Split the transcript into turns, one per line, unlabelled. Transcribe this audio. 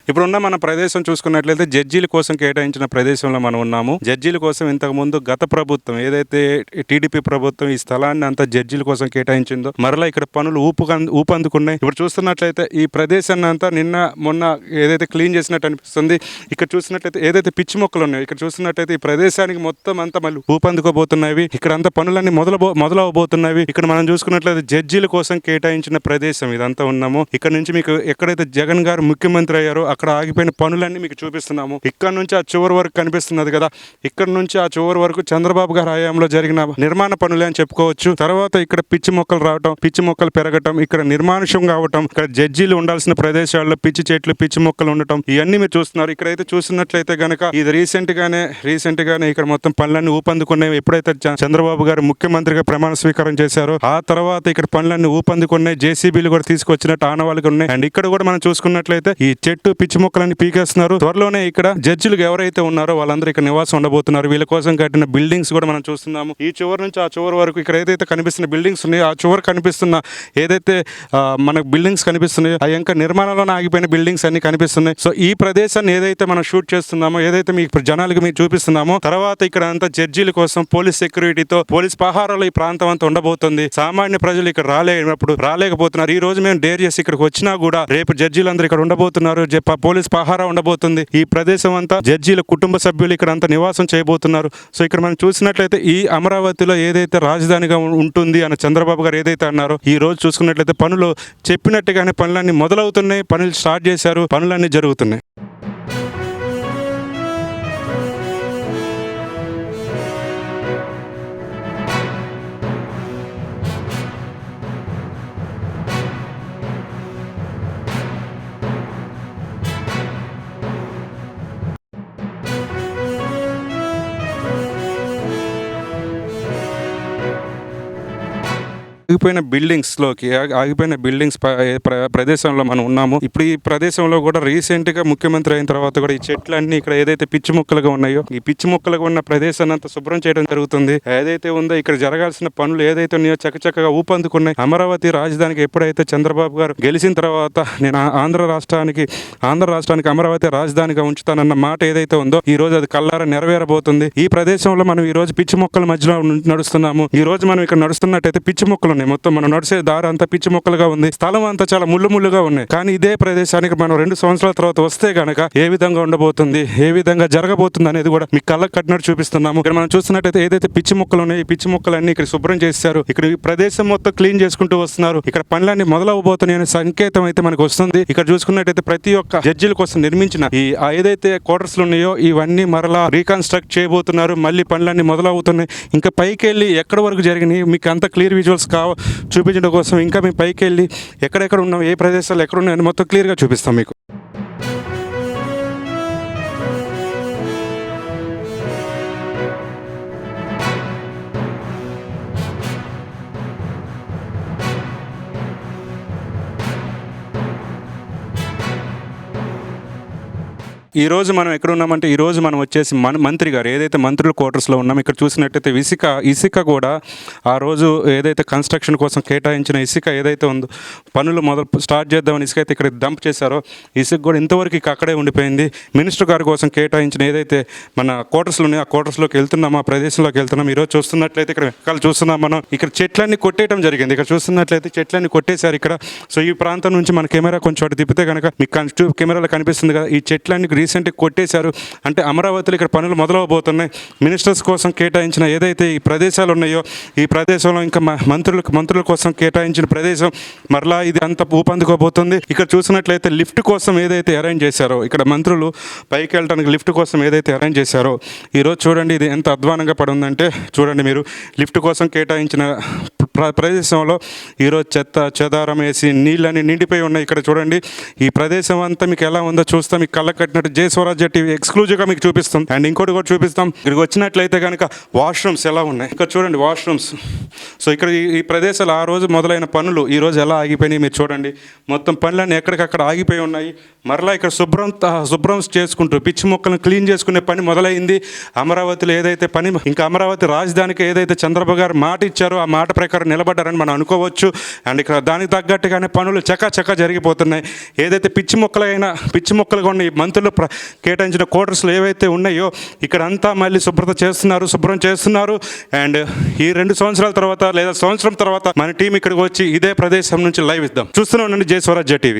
ఇప్పుడున్న మన ప్రదేశం చూసుకున్నట్లయితే జడ్జీల కోసం కేటాయించిన ప్రదేశంలో మనం ఉన్నాము. జడ్జీల కోసం ఇంతకుముందు గత ప్రభుత్వం ఏదైతే టీడీపీ ప్రభుత్వం ఈ స్థలాన్ని అంతా జడ్జీల కోసం కేటాయించిందో మరలా ఇక్కడ పనులు ఊపందుకున్నాయి. ఇప్పుడు చూస్తున్నట్లయితే ఈ ప్రదేశాన్ని అంతా నిన్న మొన్న ఏదైతే క్లీన్ చేసినట్టు అనిపిస్తుంది. ఇక్కడ చూసినట్లయితే ఏదైతే పిచ్చి మొక్కలు ఉన్నాయో ఇక్కడ చూసినట్లయితే ఈ ప్రదేశానికి మొత్తం అంతా మళ్ళీ ఊపందుకోబోతున్నవి. ఇక్కడ అంతా పనులన్నీ మొదలవబోతున్నవి. ఇక్కడ మనం చూసుకున్నట్లయితే జడ్జీల కోసం కేటాయించిన ప్రదేశం ఇదంతా ఉన్నాము. ఇక్కడ నుంచి మీకు ఎక్కడైతే జగన్ గారు ముఖ్యమంత్రి అయ్యారో అక్కడ ఆగిపోయిన పనులన్నీ మీకు చూపిస్తున్నాము. ఇక్కడ నుంచి ఆ చివరి వరకు కనిపిస్తున్నది కదా, ఇక్కడ నుంచి ఆ చివరి వరకు చంద్రబాబు గారి హయాంలో జరిగిన నిర్మాణ పనులే అని చెప్పుకోవచ్చు. తర్వాత ఇక్కడ పిచ్చి మొక్కలు రావటం, పిచ్చి మొక్కలు పెరగటం, ఇక్కడ నిర్మానుష్యం కావటం, ఇక్కడ జడ్జీలు ఉండాల్సిన ప్రదేశాల్లో పిచ్చి చెట్లు పిచ్చి మొక్కలు ఉండటం, ఇవన్నీ మీరు చూస్తున్నారు. ఇక్కడైతే చూసినట్లయితే గనక ఇది రీసెంట్ గానే ఇక్కడ మొత్తం పనులన్నీ ఊపందుకున్నాయి. ఎప్పుడైతే చంద్రబాబు గారు ముఖ్యమంత్రిగా ప్రమాణ స్వీకారం చేశారో ఆ తర్వాత ఇక్కడ పనులన్నీ ఊపందుకున్నాయి. జేసీబీలు కూడా తీసుకొచ్చినట్టు ఆనవాళ్ళకి ఉన్నాయి. అండ్ ఇక్కడ కూడా మనం చూసుకున్నట్లయితే ఈ చెట్టు పిచ్చి మొక్కలన్నీ పీకేస్తున్నారు. త్వరలోనే ఇక్కడ జడ్జిలు ఎవరైతే ఉన్నారో వాళ్ళందరూ ఇక్కడ నివాసం ఉండబోతున్నారు. వీళ్ళ కోసం కట్టిన బిల్డింగ్స్ కూడా మనం చూస్తున్నాము. ఈ చివరి నుంచి ఆ చివరి వరకు ఇక్కడ ఏదైతే కనిపిస్తున్న బిల్డింగ్స్ ఉన్నాయో ఆ చివరి కనిపిస్తున్న ఏదైతే మనకు బిల్డింగ్స్ కనిపిస్తున్నాయో ఆ ఇంకా నిర్మాణంలోనే ఆగిపోయిన బిల్డింగ్స్ అన్ని కనిపిస్తున్నాయి. సో ఈ ప్రదేశాన్ని ఏదైతే మనం షూట్ చేస్తున్నామో, ఏదైతే మీకు జనాలకు మీరు చూపిస్తున్నామో, తర్వాత ఇక్కడ అంతా జడ్జీల కోసం పోలీస్ సెక్యూరిటీతో పోలీస్ పహారాలు ఈ ప్రాంతం అంతా ఉండబోతుంది. సామాన్య ప్రజలు ఇక్కడ రాలేకపోతున్నారు. ఈ రోజు మేము డేర్ చేసి ఇక్కడికి వచ్చినా కూడా రేపు జడ్జీలందరూ ఇక్కడ ఉండబోతున్నారు. పోలీస్ పహారా ఉండబోతుంది. ఈ ప్రదేశం అంతా జడ్జీల కుటుంబ సభ్యులు ఇక్కడ అంతా నివాసం చేయబోతున్నారు. సో ఇక్కడ మనం చూసినట్లయితే ఈ అమరావతిలో ఏదైతే రాజధానిగా ఉంటుంది అని చంద్రబాబు గారు ఏదైతే అన్నారో ఈ రోజు చూసుకున్నట్లయితే పనులు చెప్పినట్టుగానే పనులన్నీ మొదలవుతున్నాయి. పనులు స్టార్ట్ చేశారు. పనులన్నీ జరుగుతున్నాయి. ఆగిపోయిన బిల్డింగ్స్ ప్రదేశంలో మనం ఉన్నాము. ఇప్పుడు ఈ ప్రదేశంలో కూడా రీసెంట్ గా ముఖ్యమంత్రి అయిన తర్వాత కూడా ఈ చెట్లన్నీ ఇక్కడ ఏదైతే పిచ్చి మొక్కలుగా ఉన్నాయో ఈ పిచ్చి మొక్కలుగా ఉన్న ప్రదేశాన్ని అంతా శుభ్రం చేయడం జరుగుతుంది. ఏదైతే ఉందో ఇక్కడ జరగాల్సిన పనులు ఏదైతే ఉన్నాయో చక్కచక్కగా ఊపందుకున్నాయి. అమరావతి రాజధానికి ఎప్పుడైతే చంద్రబాబు గారు గెలిచిన తర్వాత నేను ఆంధ్ర రాష్ట్రానికి అమరావతి రాజధానిగా ఉంచుతానన్న మాట ఏదైతే ఉందో ఈ రోజు అది కల్లారా నెరవేరబోతుంది. ఈ ప్రదేశంలో మనం ఈ రోజు పిచ్చి మొక్కల మధ్యలో నడుస్తున్నాము. ఈ రోజు మనం ఇక్కడ నడుస్తున్నట్టయితే పిచ్చి మొక్కలు మొత్తం మనం నడిచే దారి అంతా పిచ్చి మొక్కలుగా ఉంది. స్థలం అంతా చాలా ముళ్ళుగా ఉన్నాయి. కానీ ఇదే ప్రదేశానికి మనం 2 సంవత్సరాల తర్వాత వస్తే గనక ఏ విధంగా ఉండబోతుంది, ఏ విధంగా జరగబోతుంది అనేది కూడా మీ కళ్ళకు కట్టినట్టు చూపిస్తున్నాము. ఇక్కడ మనం చూస్తున్నట్టయితే ఏదైతే పిచ్చి మొక్కలు ఉన్నాయో ఈ పిచ్చి మొక్కలన్నీ ఇక్కడ శుభ్రం చేశారు. ఇక్కడ ఈ ప్రదేశం మొత్తం క్లీన్ చేసుకుంటూ వస్తున్నారు. ఇక్కడ పనులన్నీ మొదలవబోతున్నాయి అనే సంకేతం అయితే మనకు వస్తుంది. ఇక్కడ చూసుకున్నట్టయితే ప్రతి ఒక్క జడ్జిల కోసం నిర్మించిన ఈ ఏదైతే క్వార్టర్స్ ఉన్నాయో ఇవన్నీ మరలా రీకన్స్ట్రక్ట్ చేయబోతున్నారు. మళ్ళీ పనులన్నీ మొదలవుతున్నాయి. ఇంకా పైకి వెళ్ళి ఎక్కడి వరకు జరిగినాయి మీకు అంత క్లియర్ విజువల్స్ చూపించడం కోసం ఇంకా మేము పైకి వెళ్ళి ఎక్కడెక్కడ ఉన్నాం, ఏ ప్రదేశాలు ఎక్కడ ఉన్నాయని మొత్తం క్లియర్గా చూపిస్తాం మీకు. ఈ రోజు మనం ఎక్కడ ఉన్నామంటే ఈ రోజు మనం వచ్చేసి మంత్రి గారు ఏదైతే మంత్రుల క్వార్టర్స్లో ఉన్నాం. ఇక్కడ చూసినట్టయితే ఇసుక కూడా ఆ రోజు ఏదైతే కన్స్ట్రక్షన్ కోసం కేటాయించిన ఇసుక ఏదైతే ఉందో పనులు స్టార్ట్ చేద్దామని ఇసుక అయితే ఇక్కడ డంప్ చేశారో ఇసుక కూడా ఇంతవరకు ఇక అక్కడే ఉండిపోయింది. మినిస్టర్ గారి కోసం కేటాయించిన ఏదైతే మన క్వార్టర్స్లో ఉన్నాయో ఆ క్వార్టర్స్లోకి వెళ్తున్నాం, ఆ ప్రదేశంలోకి వెళ్తున్నాం. ఈరోజు చూస్తున్నట్లయితే ఇక్కడ వెనకాల చూస్తున్నాం మనం ఇక్కడ చెట్లన్నీ కొట్టేయడం జరిగింది. ఇక్కడ చూస్తున్నట్లయితే చెట్లన్నీ కొట్టేశారు ఇక్కడ. సో ఈ ప్రాంతం నుంచి మన కెమెరా కొంచెం అటు తిప్పితే కనుక మీకు కెమెరాలో కనిపిస్తుంది కదా, ఈ చెట్లన్నీ రీసెంట్గా కొట్టేశారు. అంటే అమరావతిలో ఇక్కడ పనులు మొదలవబోతున్నాయి. మినిస్టర్స్ కోసం కేటాయించిన ఏదైతే ఈ ప్రదేశాలు ఉన్నాయో ఈ ప్రదేశంలో ఇంకా మంత్రుల కోసం కేటాయించిన ప్రదేశం మరలా ఇది అంత ఊపందుకోబోతుంది. ఇక్కడ చూసినట్లయితే లిఫ్ట్ కోసం ఏదైతే అరేంజ్ చేశారో ఇక్కడ మంత్రులు పైకి వెళ్ళడానికి లిఫ్ట్ కోసం ఏదైతే అరేంజ్ చేశారో ఈరోజు చూడండి ఇది ఎంత అధ్వానంగా పడి ఉందంటే చూడండి మీరు. లిఫ్ట్ కోసం కేటాయించిన ప్రదేశంలో ఈరోజు చెదారం వేసి నీళ్ళని నిండిపోయి ఉన్నాయి. ఇక్కడ చూడండి ఈ ప్రదేశం అంతా మీకు ఎలా ఉందో చూస్తాం. మీకు కళ్ళ కట్టినట్టు జై స్వరాజ్య టీవీ ఎక్స్క్లూజివ్గా మీకు చూపిస్తాం. అండ్ ఇంకోటి కూడా చూపిస్తాం. ఇక్కడికి వచ్చినట్లయితే కనుక వాష్రూమ్స్ ఎలా ఉన్నాయి ఇక్కడ చూడండి వాష్రూమ్స్. సో ఇక్కడ ఈ ప్రదేశాలు ఆ రోజు మొదలైన పనులు ఈ రోజు ఎలా ఆగిపోయినాయి మీరు చూడండి. మొత్తం పనులన్నీ ఎక్కడికక్కడ ఆగిపోయి ఉన్నాయి. మరలా ఇక్కడ శుభ్రం చేసుకుంటూ పిచ్చి మొక్కలను క్లీన్ చేసుకునే పని మొదలైంది. అమరావతిలో ఏదైతే పని ఇంకా అమరావతి రాజధానికి ఏదైతే చంద్రబాబు గారు మాట ఇచ్చారో ఆ మాట ప్రకారం నిలబడ్డారని మనం అనుకోవచ్చు. అండ్ ఇక్కడ దానికి తగ్గట్టుగానే పనులు చకా జరిగిపోతున్నాయి. ఏదైతే పిచ్చి మొక్కలుగా ఉన్న ఈ మంత్రులు కేటాయించిన క్వార్టర్స్లో ఏవైతే ఉన్నాయో ఇక్కడ అంతా మళ్ళీ శుభ్రం చేస్తున్నారు. అండ్ ఈ 2 సంవత్సరాల తర్వాత లేదా సంవత్సరం తర్వాత మన టీం ఇక్కడికి వచ్చి ఇదే ప్రదేశం నుంచి లైవ్ ఇద్దాం. చూస్తూనే ఉండండి జై స్వరాజ్య టీవీ.